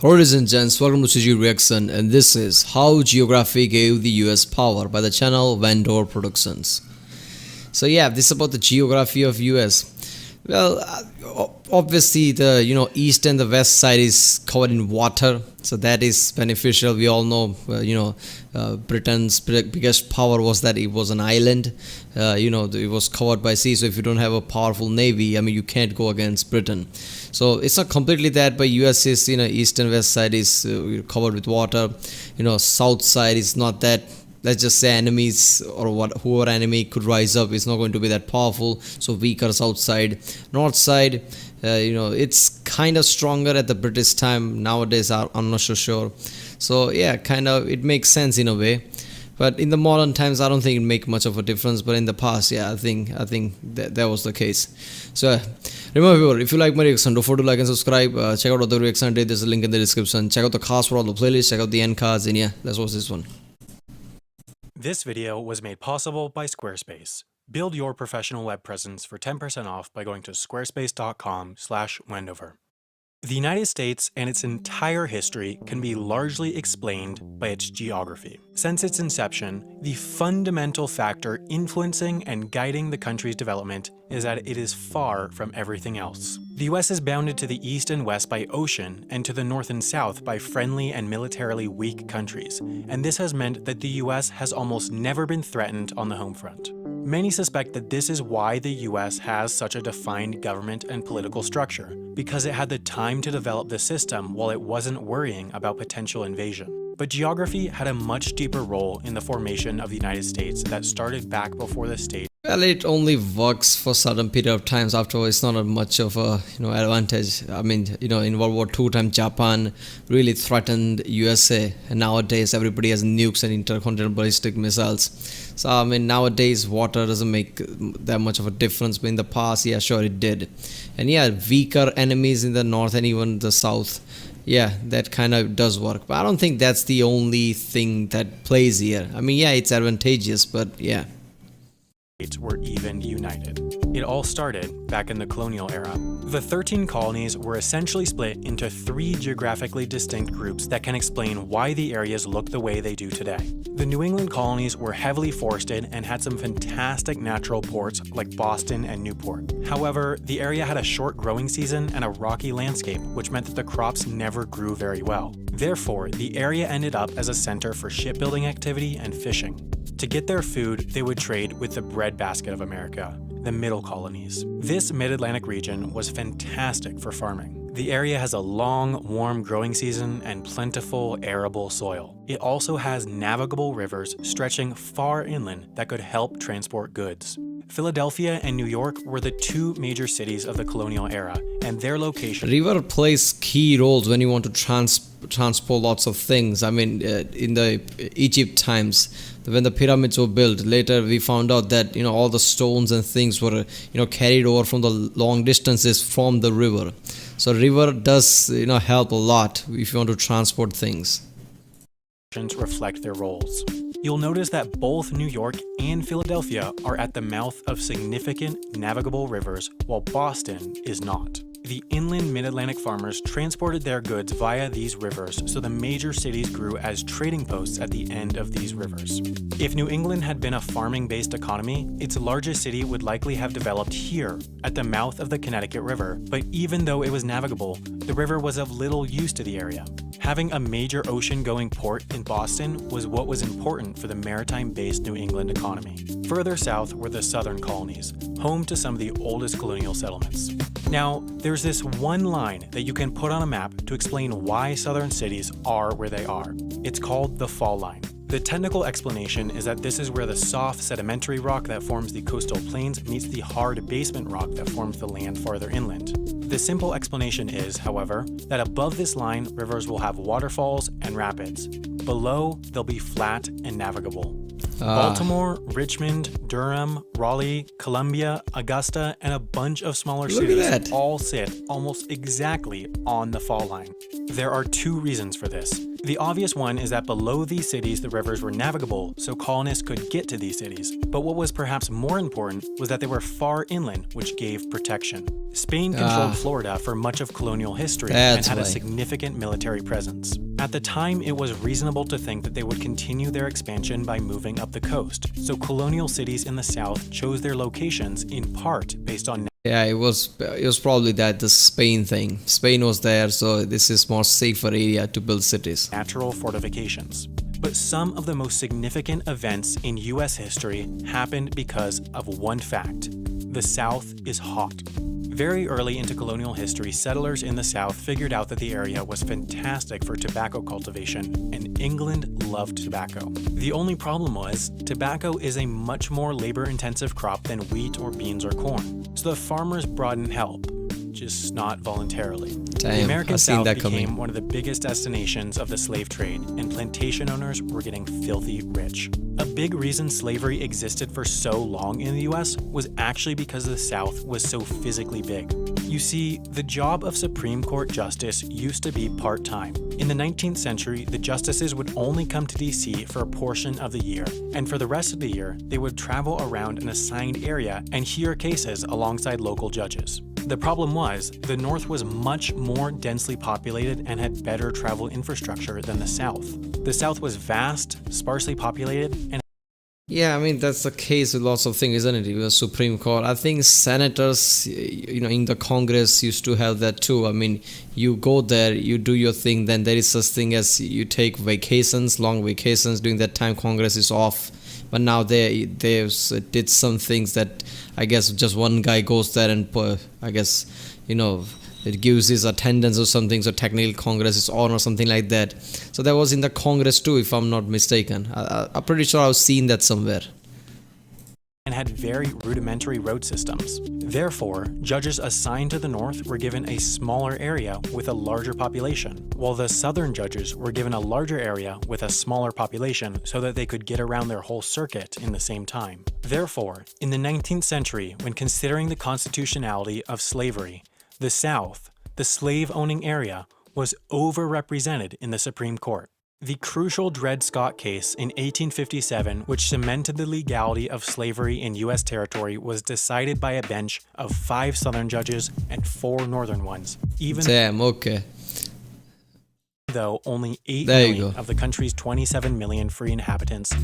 Hello ladies and gents, welcome to CG Reaction, and this is How Geography Gave the US Power by the channel Wendover Productions. So yeah, this is about the geography of US. Well, obviously the east and the west side is covered in water, so that is beneficial. We all know Britain's biggest power was that it was an island. It was covered by sea, so if you don't have a powerful navy, I mean, you can't go against Britain. So it's not completely that, but US is east and west side is covered with water. South side is not that. Let's just say enemies or whoever enemy could rise up is not going to be that powerful, so weaker south side. North side, it's kind of stronger at the British time. Nowadays I'm not so sure. So yeah, kind of it makes sense in a way, but in the modern times I don't think it make much of a difference. But in the past, yeah, I think that was the case. So remember, if you like my reaction, don't forget to like and subscribe. Check out other reaction I did. There's a link in the description. Check out the cast for all the playlists. Check out the end cards, and yeah, let's watch this one. This video was made possible by Squarespace. Build your professional web presence for 10% off by going to squarespace.com/Wendover. The United States and its entire history can be largely explained by its geography. Since its inception, the fundamental factor influencing and guiding the country's development is that it is far from everything else. The US is bounded to the east and west by ocean and to the north and south by friendly and militarily weak countries, and this has meant that the US has almost never been threatened on the home front. Many suspect that this is why the US has such a defined government and political structure, because it had the time to develop the system while it wasn't worrying about potential invasion. But geography had a much deeper role in the formation of the United States that started back before the state. Well, it only works for certain period of times. After all, it's not a much of a advantage. I mean, in World War II time, Japan really threatened USA, and nowadays everybody has nukes and intercontinental ballistic missiles. So I mean, nowadays water doesn't make that much of a difference, but in the past, yeah, sure it did. And yeah, weaker enemies in the north and even the south, yeah, that kind of does work. But I don't think that's the only thing that plays here. I mean, yeah, it's advantageous, but yeah. Were even united. It all started back in the colonial era. The 13 colonies were essentially split into 3 geographically distinct groups that can explain why the areas look the way they do today. The New England colonies were heavily forested and had some fantastic natural ports like Boston and Newport. However, the area had a short growing season and a rocky landscape, which meant that the crops never grew very well. Therefore, the area ended up as a center for shipbuilding activity and fishing. To get their food, they would trade with the breadbasket of America, the middle colonies. This mid-Atlantic region was fantastic for farming. The area has a long, warm growing season and plentiful, arable soil. It also has navigable rivers stretching far inland that could help transport goods. Philadelphia and New York were the 2 major cities of the colonial era, and their location. River plays key roles when you want to transport lots of things. I mean, in the Egypt times, when the pyramids were built, later we found out that all the stones and things were carried over from the long distances from the river. So river does help a lot if you want to transport things. Reflect their roles. You'll notice that both New York and Philadelphia are at the mouth of significant navigable rivers, while Boston is not. The inland mid-Atlantic farmers transported their goods via these rivers, so the major cities grew as trading posts at the end of these rivers. If New England had been a farming-based economy, its largest city would likely have developed here, at the mouth of the Connecticut River, but even though it was navigable, the river was of little use to the area. Having a major ocean-going port in Boston was what was important for the maritime-based New England economy. Further south were the southern colonies, home to some of the oldest colonial settlements. Now, there's this one line that you can put on a map to explain why southern cities are where they are. It's called the fall line. The technical explanation is that this is where the soft sedimentary rock that forms the coastal plains meets the hard basement rock that forms the land farther inland. The simple explanation is, however, that above this line, rivers will have waterfalls and rapids. Below, they'll be flat and navigable. Baltimore, Richmond, Durham, Raleigh, Columbia, Augusta, and a bunch of smaller cities all sit almost exactly on the fall line. There are 2 reasons for this. The obvious one is that below these cities the rivers were navigable, so colonists could get to these cities. But what was perhaps more important was that they were far inland, which gave protection. Spain controlled Florida for much of colonial history and had a significant military presence. At the time, it was reasonable to think that they would continue their expansion by moving up the coast, so colonial cities in the south chose their locations in part based on it was probably that the Spain thing. Spain was there, so this is more safer area to build cities. Natural fortifications. But some of the most significant events in US history happened because of one fact. The South is hot. Very early into colonial history, settlers in the South figured out that the area was fantastic for tobacco cultivation, and England loved tobacco. The only problem was, tobacco is a much more labor-intensive crop than wheat or beans or corn. So the farmers brought in help, just not voluntarily. The American South became one of the biggest destinations of the slave trade, and plantation owners were getting filthy rich. A big reason slavery existed for so long in the US was actually because the South was so physically big. You see, the job of Supreme Court justice used to be part-time. In the 19th century, the justices would only come to DC for a portion of the year, and for the rest of the year, they would travel around an assigned area and hear cases alongside local judges. The problem was, the North was much more densely populated and had better travel infrastructure than the South. The South was vast, sparsely populated, and yeah, I mean, that's the case with lots of things, isn't it? Even the Supreme Court. I think senators, in the Congress used to have that too. I mean, you go there, you do your thing, then there is such thing as you take vacations, long vacations. During that time, Congress is off. But now they did some things that I guess just one guy goes there and it gives his attendance or something, so technically Congress is on or something like that. So that was in the Congress too, if I'm not mistaken. I'm pretty sure I've seen that somewhere. And had very rudimentary road systems. Therefore, judges assigned to the North were given a smaller area with a larger population, while the Southern judges were given a larger area with a smaller population so that they could get around their whole circuit in the same time. Therefore, in the 19th century, when considering the constitutionality of slavery, the South, the slave-owning area, was overrepresented in the Supreme Court. The crucial Dred Scott case in 1857, which cemented the legality of slavery in U.S. territory, was decided by a bench of 5 Southern judges and 4 Northern ones. Though only 8 million of the country's 27 million free inhabitants.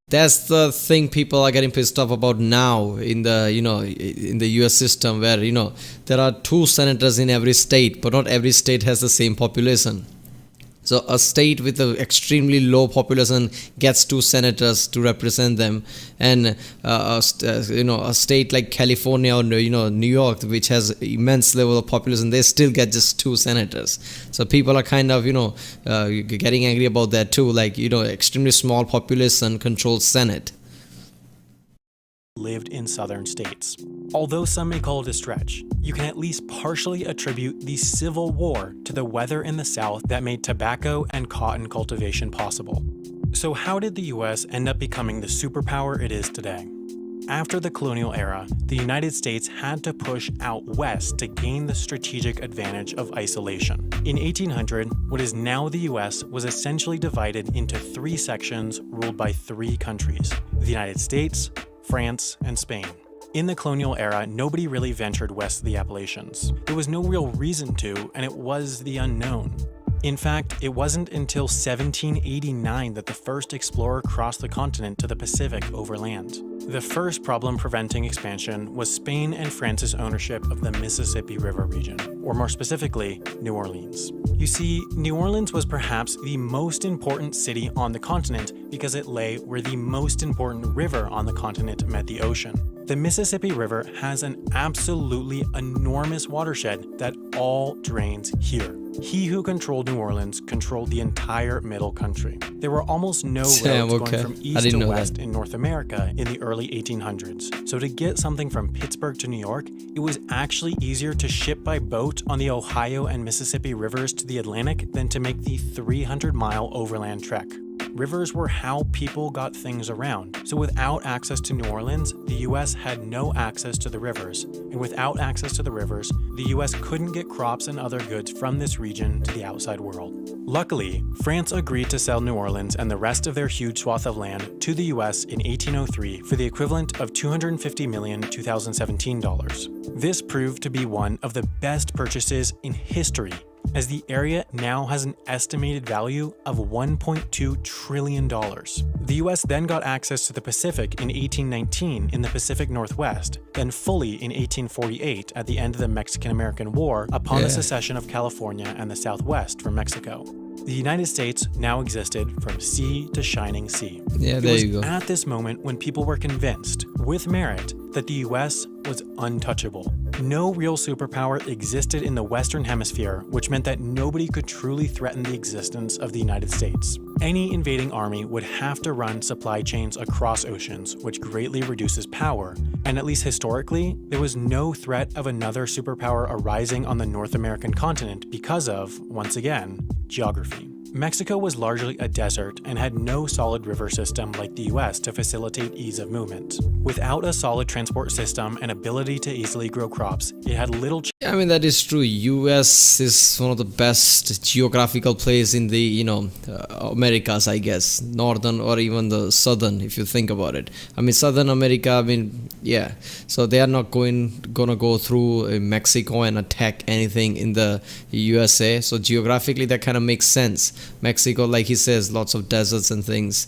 That's the thing people are getting pissed off about now in the in the US system, where there are 2 senators in every state, but not every state has the same population. So a state with an extremely low population gets 2 senators to represent them, and a state like California or New York, which has immense level of population, they still get just 2 senators. So people are kind of getting angry about that too. Like extremely small population controls Senate. Lived in southern states. Although some may call it a stretch, you can at least partially attribute the Civil War to the weather in the South that made tobacco and cotton cultivation possible. So how did the US end up becoming the superpower it is today? After the colonial era, the United States had to push out west to gain the strategic advantage of isolation. In 1800, what is now the US was essentially divided into 3 sections ruled by 3 countries: the United States, France, and Spain. In the colonial era, nobody really ventured west of the Appalachians. There was no real reason to, and it was the unknown. In fact, it wasn't until 1789 that the first explorer crossed the continent to the Pacific overland. The first problem preventing expansion was Spain and France's ownership of the Mississippi River region, or more specifically, New Orleans. You see, New Orleans was perhaps the most important city on the continent because it lay where the most important river on the continent met the ocean. The Mississippi River has an absolutely enormous watershed that all drains here. He who controlled New Orleans controlled the entire middle country. There were almost no roads going from east to west in North America in the early 1800s. So to get something from Pittsburgh to New York, it was actually easier to ship by boat on the Ohio and Mississippi rivers to the Atlantic than to make the 300-mile overland trek. rivers were how people got things around. So without access to New Orleans, the US had no access to the rivers. And without access to the rivers, the US couldn't get crops and other goods from this region to the outside world. Luckily, France agreed to sell New Orleans and the rest of their huge swath of land to the US in 1803 for the equivalent of $250 million 2017 dollars. This proved to be one of the best purchases in history, as the area now has an estimated value of $1.2 trillion. The US then got access to the Pacific in 1819 in the Pacific Northwest, then fully in 1848 at the end of the Mexican-American War upon the secession of California and the Southwest from Mexico. The United States now existed from sea to shining sea. Yeah, there you go. At this moment when people were convinced, with merit, that the US was untouchable. No real superpower existed in the Western Hemisphere, which meant that nobody could truly threaten the existence of the United States. Any invading army would have to run supply chains across oceans, which greatly reduces power, and at least historically, there was no threat of another superpower arising on the North American continent because of, once again, geography. Mexico was largely a desert and had no solid river system like the US to facilitate ease of movement. Without a solid transport system and ability to easily grow crops, it had little I mean, that is true. US is one of the best geographical place in the, Americas, I guess. Northern or even the southern, if you think about it. I mean, Southern America, I mean, yeah. So they are not gonna go through Mexico and attack anything in the USA. So geographically, that kind of makes sense. Mexico, like he says, lots of deserts and things.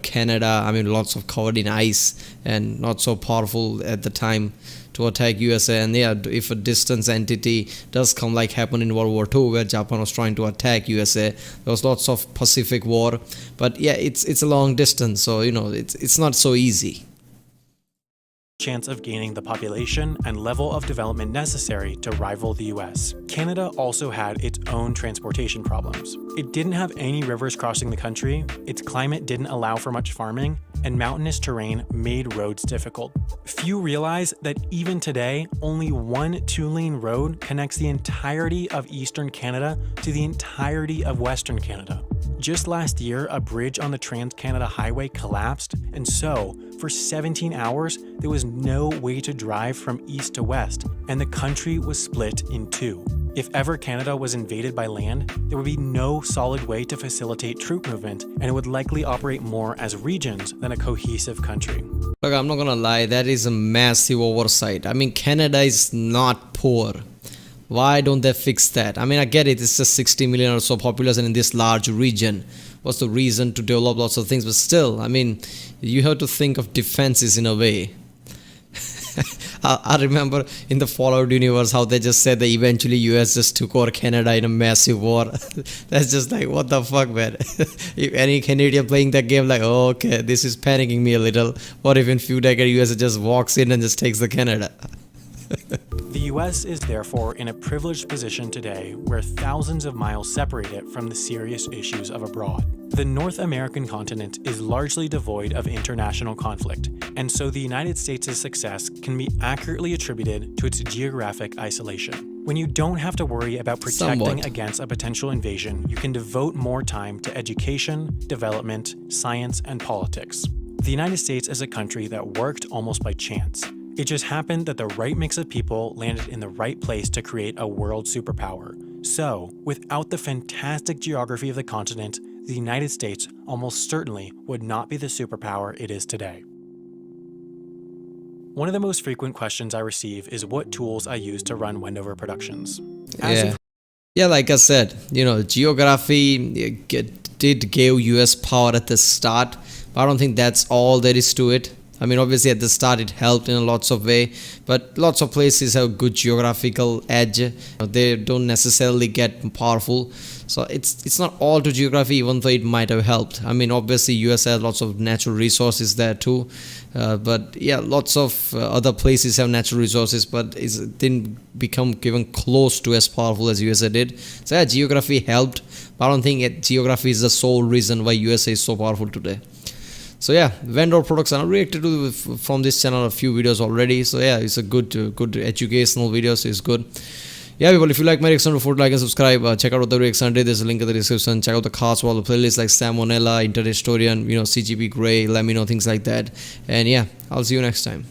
Canada, I mean, lots of covered in ice and not so powerful at the time to attack USA. And yeah, if a distance entity does come, like happened in World War II, where Japan was trying to attack USA, there was lots of Pacific War. But yeah, it's a long distance, so it's not so easy. Chance of gaining the population and level of development necessary to rival the US. Canada also had its own transportation problems. It didn't have any rivers crossing the country, its climate didn't allow for much farming, and mountainous terrain made roads difficult. Few realize that even today, only one 2-lane road connects the entirety of eastern Canada to the entirety of western Canada. Just last year, a bridge on the Trans-Canada Highway collapsed, and so, for 17 hours, there was no way to drive from east to west, and the country was split in two. If ever Canada was invaded by land, there would be no solid way to facilitate troop movement, and it would likely operate more as regions than a cohesive country. Look, I'm not gonna lie, that is a massive oversight. I mean, Canada is not poor. Why don't they fix that? I mean, I get it, it's just 60 million or so population in this large region. What's the reason to develop lots of things? But still, I mean, you have to think of defenses in a way. I remember in the Fallout universe how they just said that eventually US just took over Canada in a massive war. That's just like, what the fuck, man? If any Canadian playing that game, like, oh, okay, this is panicking me a little. What if in few decades US just walks in and just takes the Canada? The US is therefore in a privileged position today where thousands of miles separate it from the serious issues of abroad. The North American continent is largely devoid of international conflict, and so the United States' success can be accurately attributed to its geographic isolation. When you don't have to worry about protecting against a potential invasion, you can devote more time to education, development, science, and politics. The United States is a country that worked almost by chance. It just happened that the right mix of people landed in the right place to create a world superpower. So, without the fantastic geography of the continent, the United States almost certainly would not be the superpower it is today. One of the most frequent questions I receive is what tools I use to run Wendover Productions. Yeah, like I said, geography did give US power at the start, but I don't think that's all there is to it. I mean, obviously at the start it helped in lots of way, but lots of places have good geographical edge. They don't necessarily get powerful. So it's not all to geography, even though it might have helped. I mean, obviously US has lots of natural resources there too. But yeah, lots of other places have natural resources, but it didn't become even close to as powerful as USA did. So yeah, geography helped, but I don't think geography is the sole reason why USA is so powerful today. So yeah, Wendover products. I reacted to from this channel a few videos already. So yeah, it's a good educational video. So it's good. yeah, people, if you like my reaction, don't forget to like and subscribe. Check out the reaction day. There's a link in the description. Check out the cast wall, the playlists like Salmonella, Interhistorian, CGP Grey. Let me know things like that. And yeah, I'll see you next time.